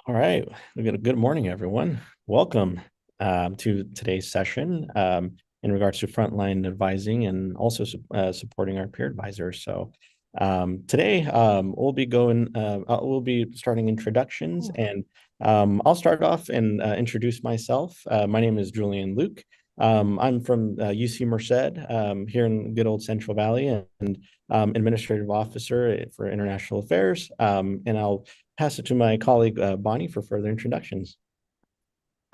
All right. We got a good morning, everyone. Welcome to today's session in regards to frontline advising and also supporting our peer advisors. So today we'll be starting introductions, and I'll start off and introduce myself. My name is Julian Luke. I'm from UC Merced here in good old Central Valley, and administrative officer for international affairs. And I'll pass it to my colleague Bonnie for further introductions.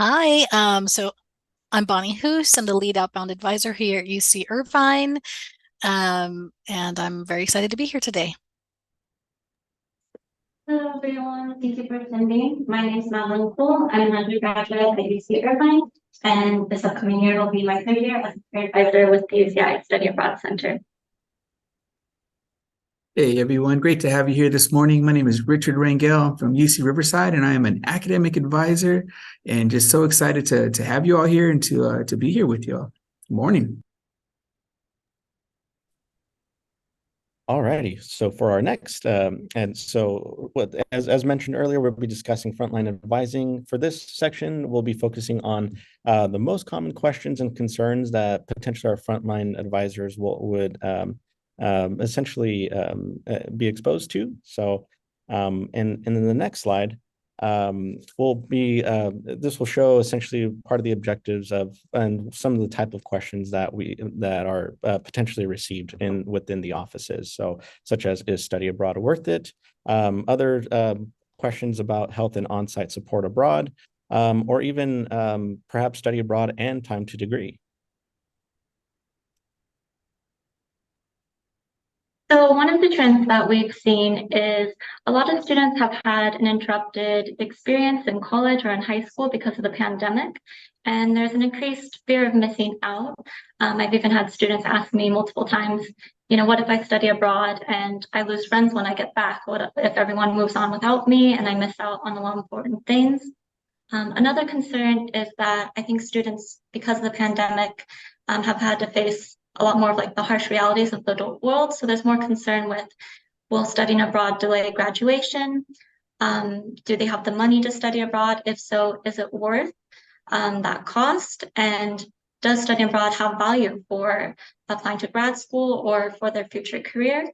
Hi, so I'm Bonnie Hoos. I'm the lead outbound advisor here at UC Irvine, and I'm very excited to be here today. Hello, everyone. Thank you for attending. My name is Madeline Cole. I'm an undergraduate at UC Irvine, and this upcoming year will be my third year as a career advisor with the UCI Study Abroad Center. Hey everyone, great to have you here this morning. My name is Richard Rangel. I'm from UC Riverside, and I am an academic advisor, and just so excited to have you all here and to be here with you all. Good morning. All righty. So for our next, as mentioned earlier, we'll be discussing frontline advising. For this section, we'll be focusing on the most common questions and concerns that potentially our frontline advisors would essentially be exposed to. So, and in the next slide, will be this will show essentially part of the objectives of and some of the type of questions that are potentially received within the offices. So, such as, is study abroad worth it? Other questions about health and on-site support abroad, or even perhaps study abroad and time to degree. So one of the trends that we've seen is a lot of students have had an interrupted experience in college or in high school because of the pandemic, and there's an increased fear of missing out. I've even had students ask me multiple times, what if I study abroad and I lose friends when I get back? What if everyone moves on without me and I miss out on a lot of important things? Another concern is that I think students, because of the pandemic, have had to face a lot more of like the harsh realities of the adult world. So there's more concern with, will studying abroad delay graduation? Do they have the money to study abroad? If so, is it worth that cost? And does studying abroad have value for applying to grad school or for their future career?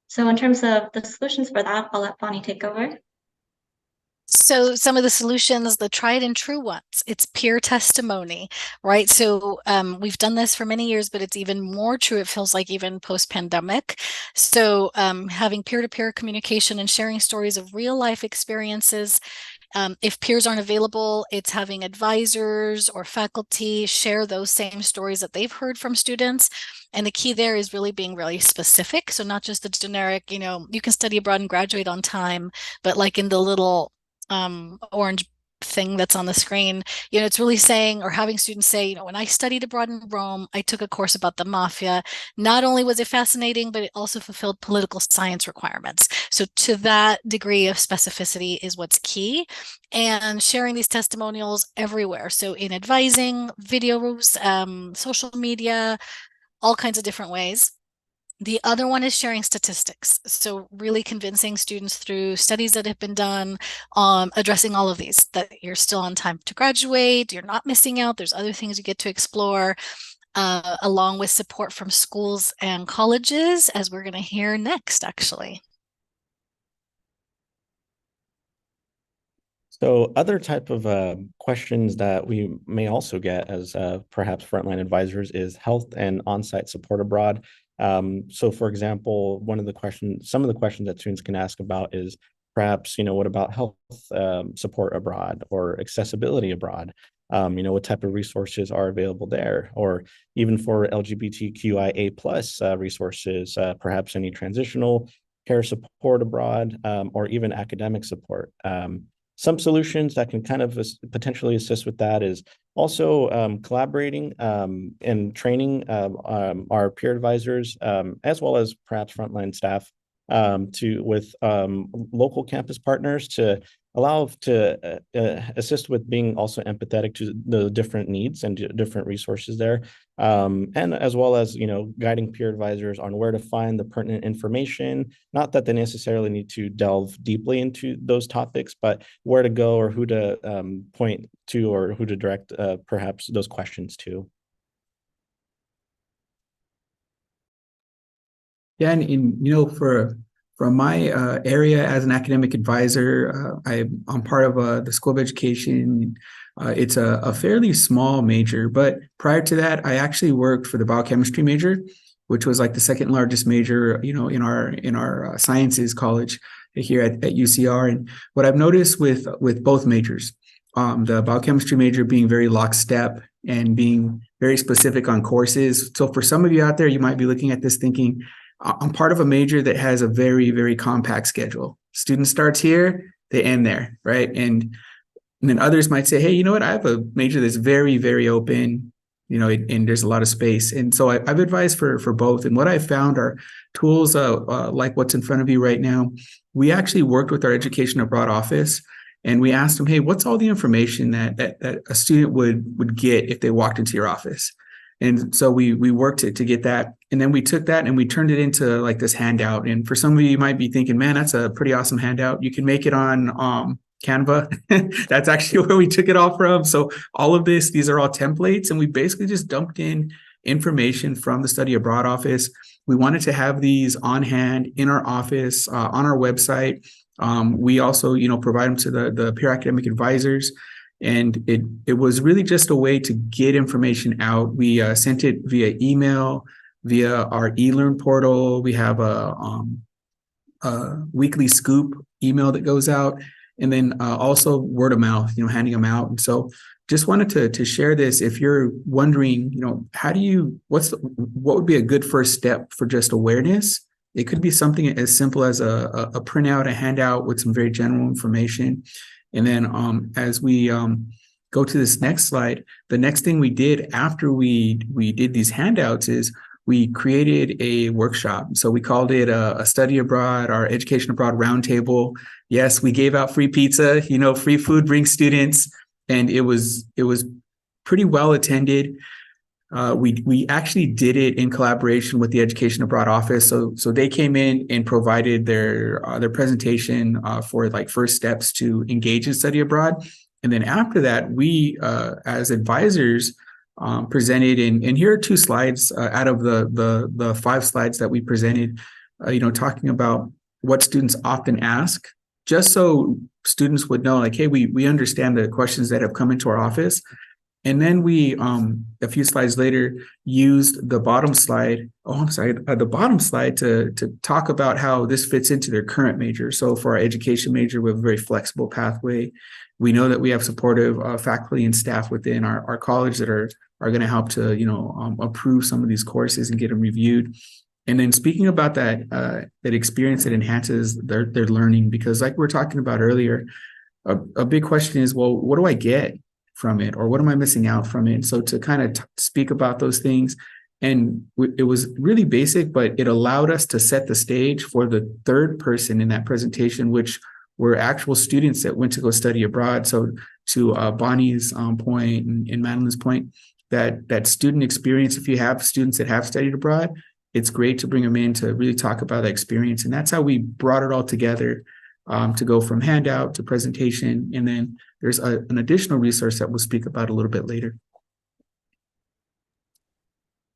So in terms of the solutions for that, I'll let Bonnie take over. So some of the solutions, the tried and true ones, it's peer testimony, right? So we've done this for many years, but it's even more true. It feels like even post-pandemic. So having peer-to-peer communication and sharing stories of real life experiences. If peers aren't available, it's having advisors or faculty share those same stories that they've heard from students. And the key there is really being really specific. So not just the generic, you can study abroad and graduate on time, but like in the little orange thing that's on the screen, it's really saying or having students say, when I studied abroad in Rome, I took a course about the mafia. Not only was it fascinating, but it also fulfilled political science requirements. So to that degree of specificity is what's key, and sharing these testimonials everywhere. So in advising, videos, social media, all kinds of different ways. The other one is sharing statistics. So really convincing students through studies that have been done, addressing all of these, that you're still on time to graduate, you're not missing out, there's other things you get to explore, along with support from schools and colleges, as we're going to hear next, actually. So other type of questions that we may also get as perhaps frontline advisors is health and on-site support abroad. So for example, some of the questions that students can ask about is perhaps, what about health support abroad or accessibility abroad? What type of resources are available there? Or even for LGBTQIA plus resources, perhaps any transitional care support abroad, or even academic support. Some solutions that can kind of potentially assist with that is also collaborating and training our peer advisors, as well as perhaps frontline staff with local campus partners to allow to assist with being also empathetic to the different needs and different resources there, and as well as guiding peer advisors on where to find the pertinent information. Not that they necessarily need to delve deeply into those topics, but where to go or who to point to or who to direct perhaps those questions to. Yeah, and from my area as an academic advisor, I'm part of the School of Education. It's a fairly small major, but prior to that, I actually worked for the biochemistry major, which was like the second largest major, in our sciences college here at UCR. And what I've noticed with both majors, the biochemistry major being very lockstep and being very specific on courses. So for some of you out there, you might be looking at this thinking, I'm part of a major that has a very, very compact schedule. Student starts here, they end there, right? And then others might say, hey, you know what? I have a major that's very, very open, and there's a lot of space. And so I've advised for both. And what I found are tools like what's in front of you right now. We actually worked with our Education Abroad office, and we asked them, hey, what's all the information that a student would get if they walked into your office? And so we worked to get that. And then we took that and we turned it into like this handout. And for some of you, you might be thinking, man, that's a pretty awesome handout. You can make it on Canva. That's actually where we took it all from. So all of these are all templates. And we basically just dumped in information from the Study Abroad office. We wanted to have these on hand in our office, on our website. We also, provide them to the peer academic advisors. And it was really just a way to get information out. We sent it via email, via our eLearn portal. We have a weekly scoop email that goes out, and then also word of mouth, handing them out. And so just wanted to share this. If you're wondering, what would be a good first step for just awareness? It could be something as simple as a printout, a handout with some very general information. And then as we go to this next slide, the next thing we did after we did these handouts is we created a workshop. So we called it a Study Abroad, our Education Abroad Roundtable. Yes, we gave out free pizza, free food brings students, and it was pretty well attended. We actually did it in collaboration with the Education Abroad office. So they came in and provided their presentation for like first steps to engage in study abroad. And then after that, we as advisors presented, and here are 2 slides out of the 5 slides that we presented, talking about what students often ask, just so students would know, like, hey, we understand the questions that have come into our office. And then we, a few slides later, used the bottom slide. The bottom slide to talk about how this fits into their current major. So for our education major, we have a very flexible pathway. We know that we have supportive faculty and staff within our college that are going to help to, approve some of these courses and get them reviewed. And then speaking about that experience that enhances their learning, because like we were talking about earlier, a big question is, well, what do I get from it, or what am I missing out from it? So to kind of speak about those things, and it was really basic, but it allowed us to set the stage for the third person in that presentation, which were actual students that went to go study abroad. So to Bonnie's point and Madeline's point, that student experience, if you have students that have studied abroad, it's great to bring them in to really talk about that experience. And that's how we brought it all together, to go from handout to presentation. And then there's an additional resource that we'll speak about a little bit later.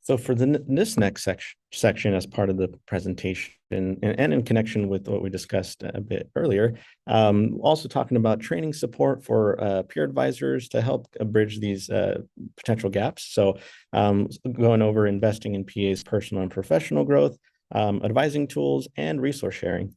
So for this next section as part of the presentation and in connection with what we discussed a bit earlier, also talking about training support for peer advisors to help bridge these potential gaps. So going over investing in PA's personal and professional growth, advising tools, and resource sharing.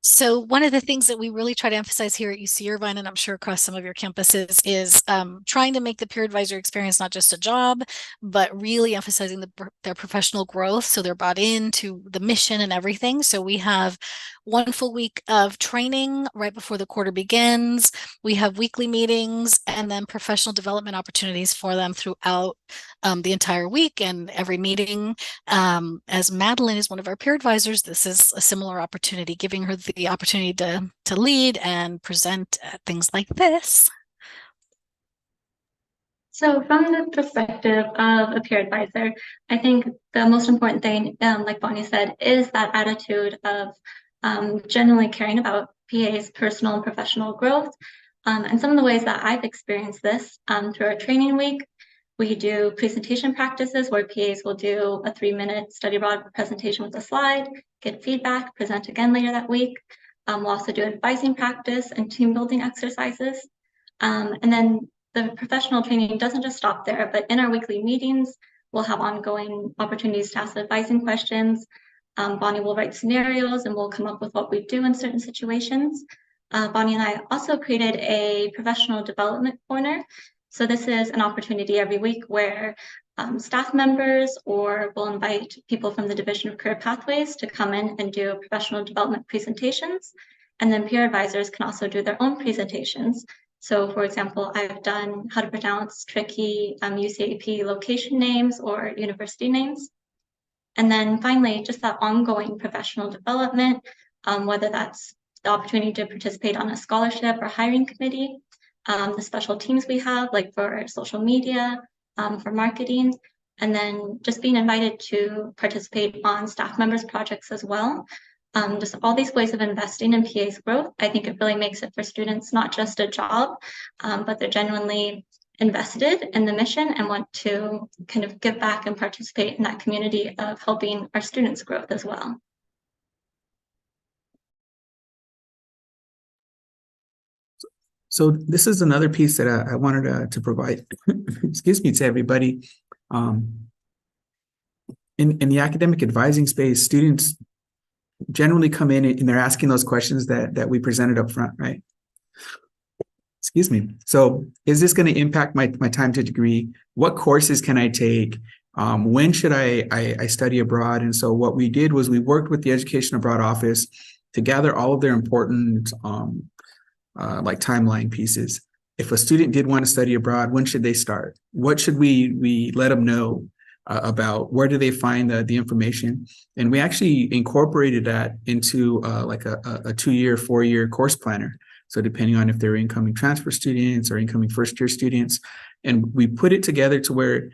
So one of the things that we really try to emphasize here at UC Irvine, and I'm sure across some of your campuses, is trying to make the peer advisor experience not just a job, but really emphasizing their professional growth. So they're bought into the mission and everything. So we have 1 full week of training right before the quarter begins. We have weekly meetings and then professional development opportunities for them throughout the entire week and every meeting. As Madeline is one of our peer advisors, this is a similar opportunity, giving her the opportunity to lead and present things like this. So from the perspective of a peer advisor, I think the most important thing, like Bonnie said, is that attitude of genuinely caring about PA's personal and professional growth. And some of the ways that I've experienced this through our training week, we do presentation practices where PAs will do a 3-minute study abroad presentation with a slide, get feedback, present again later that week. We'll also do advising practice and team building exercises. And then the professional training doesn't just stop there, but in our weekly meetings, we'll have ongoing opportunities to ask advising questions. Bonnie will write scenarios and we'll come up with what we do in certain situations. Bonnie and I also created a professional development corner. So this is an opportunity every week where staff members or we'll invite people from the Division of Career Pathways to come in and do professional development presentations. And then peer advisors can also do their own presentations. So for example, I've done how to pronounce tricky UCEAP location names or university names. And then finally, just that ongoing professional development, whether that's the opportunity to participate on a scholarship or hiring committee, the special teams we have, like for social media, for marketing, and then just being invited to participate on staff members' projects as well. Just all these ways of investing in PA's growth, I think it really makes it for students not just a job, but they're genuinely invested in the mission and want to kind of give back and participate in that community of helping our students' growth as well. So this is another piece that I wanted to provide, excuse me, to everybody. In the academic advising space, students generally come in and they're asking those questions that we presented up front, right? Excuse me. So is this going to impact my time to degree? What courses can I take? When should I study abroad? And so what we did was we worked with the Education Abroad Office to gather all of their important like timeline pieces. If a student did want to study abroad, when should they start? What should we let them know about? Where do they find the information? And we actually incorporated that into like a 2-year, 4-year course planner. So depending on if they're incoming transfer students or incoming first-year students, and we put it together to where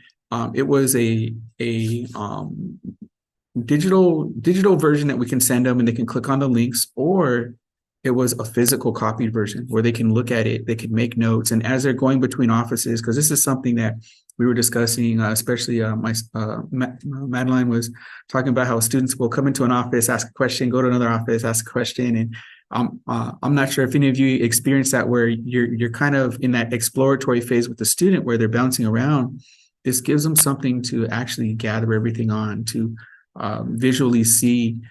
it was a digital version that we can send them and they can click on the links, or it was a physical copied version where they can look at it, they can make notes, and as they're going between offices, because this is something that we were discussing, especially Madeline was talking about how students will come into an office, ask a question, go to another office, ask a question, and I'm not sure if any of you experienced that where you're kind of in that exploratory phase with the student where they're bouncing around. This gives them something to actually gather everything on, to visually see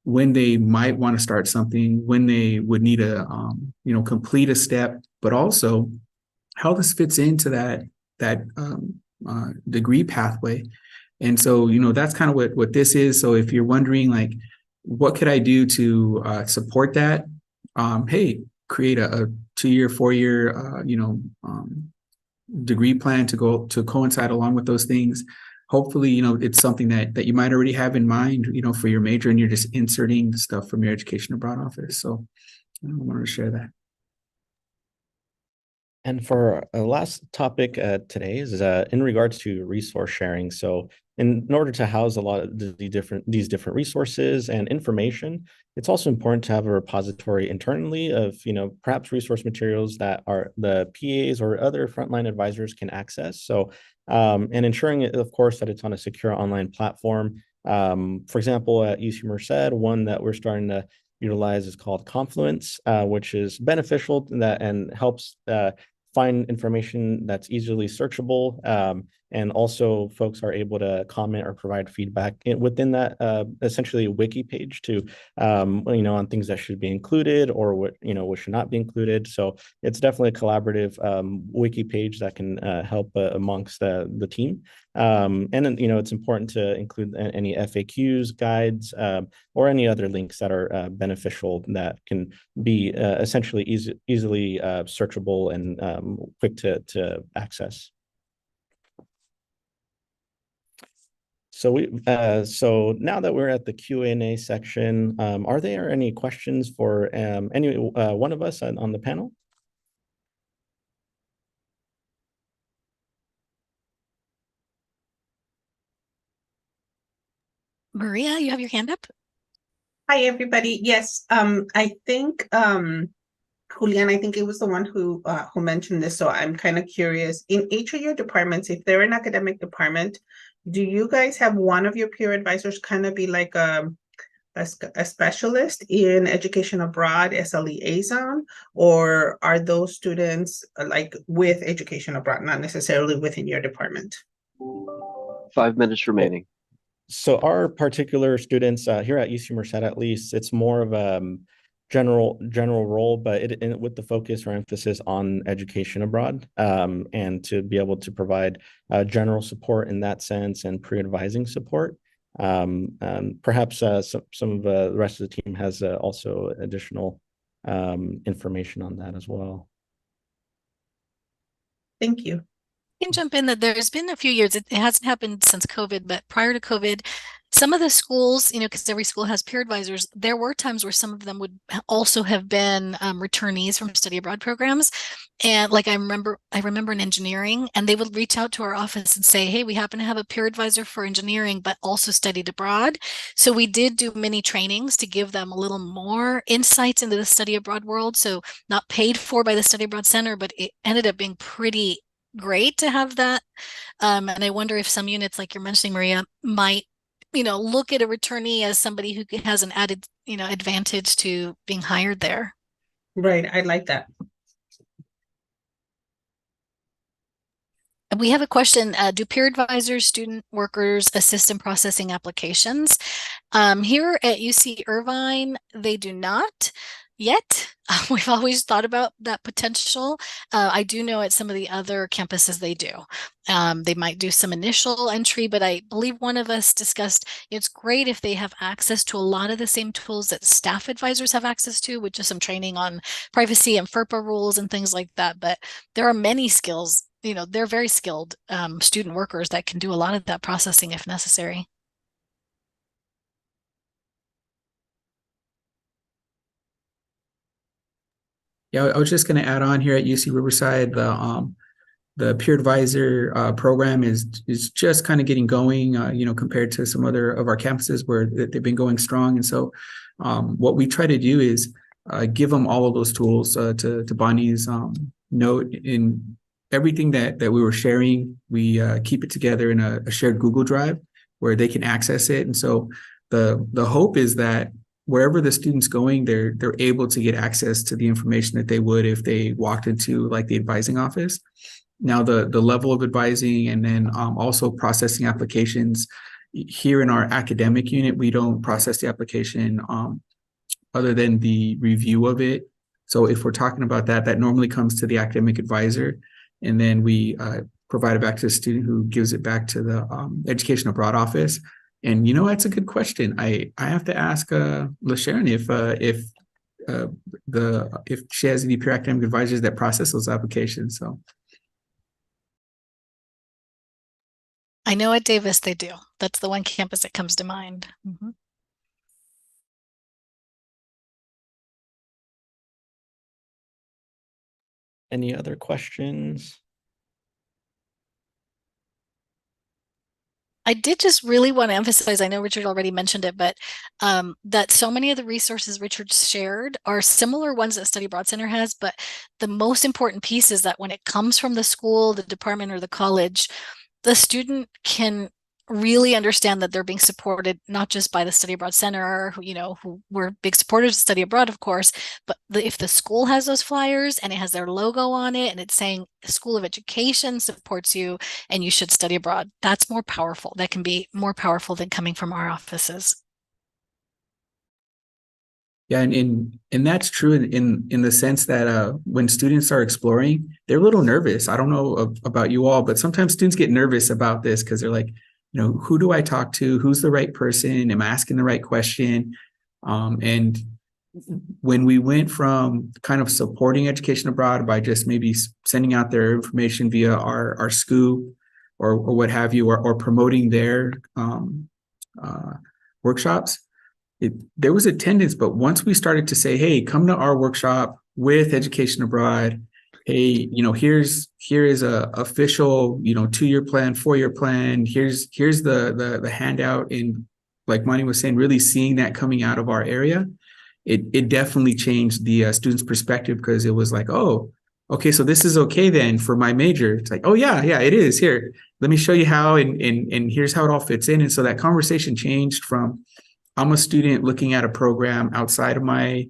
when they might want to start something, when they would need to complete a step, but also how this fits into that degree pathway. And so, that's kind of what this is. So if you're wondering, like, what could I do to support that? Hey, create a 2-year, 4-year, degree plan to coincide along with those things. Hopefully, it's something that you might already have in mind, for your major, and you're just inserting the stuff from your Education Abroad office. So I wanted to share that. And for our last topic today is in regards to resource sharing. So in order to house a lot of these different resources and information, it's also important to have a repository internally of, perhaps resource materials that are the PAs or other frontline advisors can access. So, and ensuring, of course, that it's on a secure online platform. For example, at UC Merced, one that we're starting to utilize is called Confluence, which is beneficial and helps find information that's easily searchable. And also folks are able to comment or provide feedback within that essentially a wiki page to, on things that should be included or what should not be included. So it's definitely a collaborative wiki page that can help amongst the team. And then, it's important to include any FAQs, guides, or any other links that are beneficial that can be essentially easily searchable and quick to access. So now that we're at the Q&A section, are there any questions for any one of us on the panel? Maria, you have your hand up? Hi, everybody. Yes, I think Julian, I think it was the one who mentioned this, so I'm kind of curious. In each of your departments, if they're an academic department, do you guys have one of your peer advisors kind of be like a specialist in education abroad as a liaison, or are those students like with education abroad, not necessarily within your department? 5 minutes remaining. So our particular students here at UC Merced, at least, it's more of a general role, but with the focus or emphasis on education abroad, and to be able to provide general support in that sense and pre-advising support. Perhaps some of the rest of the team has also additional information on that as well. Thank you. I can jump in that there's been a few years, it hasn't happened since COVID, but prior to COVID, some of the schools, because every school has peer advisors, there were times where some of them would also have been returnees from study abroad programs. And like I remember in engineering, and they would reach out to our office and say, hey, we happen to have a peer advisor for engineering, but also studied abroad. So we did do many trainings to give them a little more insights into the study abroad world. So not paid for by the study abroad center, but it ended up being pretty great to have that. And I wonder if some units, like you're mentioning, Maria, might, look at a returnee as somebody who has an added, advantage to being hired there. Right, I like that. We have a question. Do peer advisors, student workers assist in processing applications? Here at UC Irvine, they do not yet. We've always thought about that potential. I do know at some of the other campuses they do. They might do some initial entry, but I believe one of us discussed it's great if they have access to a lot of the same tools that staff advisors have access to, which is some training on privacy and FERPA rules and things like that. But there are many skills, they're very skilled student workers that can do a lot of that processing if necessary. Yeah, I was just going to add on here at UC Riverside, the peer advisor program is just kind of getting going, compared to some other of our campuses where they've been going strong. And so what we try to do is give them all of those tools to Bonnie's note. In everything that we were sharing, we keep it together in a shared Google Drive where they can access it. And so the hope is that wherever the student's going, they're able to get access to the information that they would if they walked into like the advising office. Now, the level of advising and then also processing applications here in our academic unit, we don't process the application other than the review of it. So if we're talking about that, that normally comes to the academic advisor, and then we provide it back to the student who gives it back to the education abroad office. And that's a good question. I have to ask LaSharon if she has any peer academic advisors that process those applications. So I know at Davis they do. That's the one campus that comes to mind. Mm-hmm. Any other questions? I did just really want to emphasize, I know Richard already mentioned it, but that so many of the resources Richard shared are similar ones that Study Abroad Center has, but the most important piece is that when it comes from the school, the department, or the college, the student can really understand that they're being supported not just by the Study Abroad Center, who we're big supporters of Study Abroad, of course, but if the school has those flyers and it has their logo on it and it's saying the School of Education supports you and you should study abroad, that's more powerful. That can be more powerful than coming from our offices. yeah, and that's true in the sense that when students are exploring, they're a little nervous. I don't know about you all, but sometimes students get nervous about this because they're like, who do I talk to? Who's the right person? Am I asking the right question? And when we went from kind of supporting education abroad by just maybe sending out their information via our SCOO, or what have you, or promoting their workshops, there was attendance. But once we started to say, hey, come to our workshop with Education Abroad, hey, here is a official, 2-year plan, 4-year plan. Here's the handout. And like Monty was saying, really seeing that coming out of our area, it definitely changed the students' perspective, because it was like, oh, okay, so this is okay then for my major. It's like, oh yeah, it is. Here, let me show you how, and here's how it all fits in. And so that conversation changed from, I'm a student looking at a program outside of my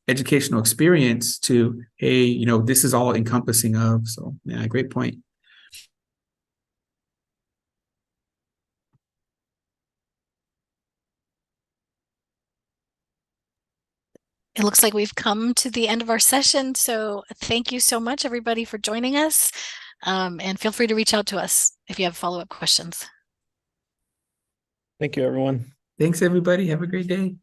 educational experience, to, hey, this is all encompassing of. So yeah, great point. It looks like we've come to the end of our session. So thank you so much, everybody, for joining us. And feel free to reach out to us if you have follow-up questions. Thank you, everyone. Thanks, everybody. Have a great day.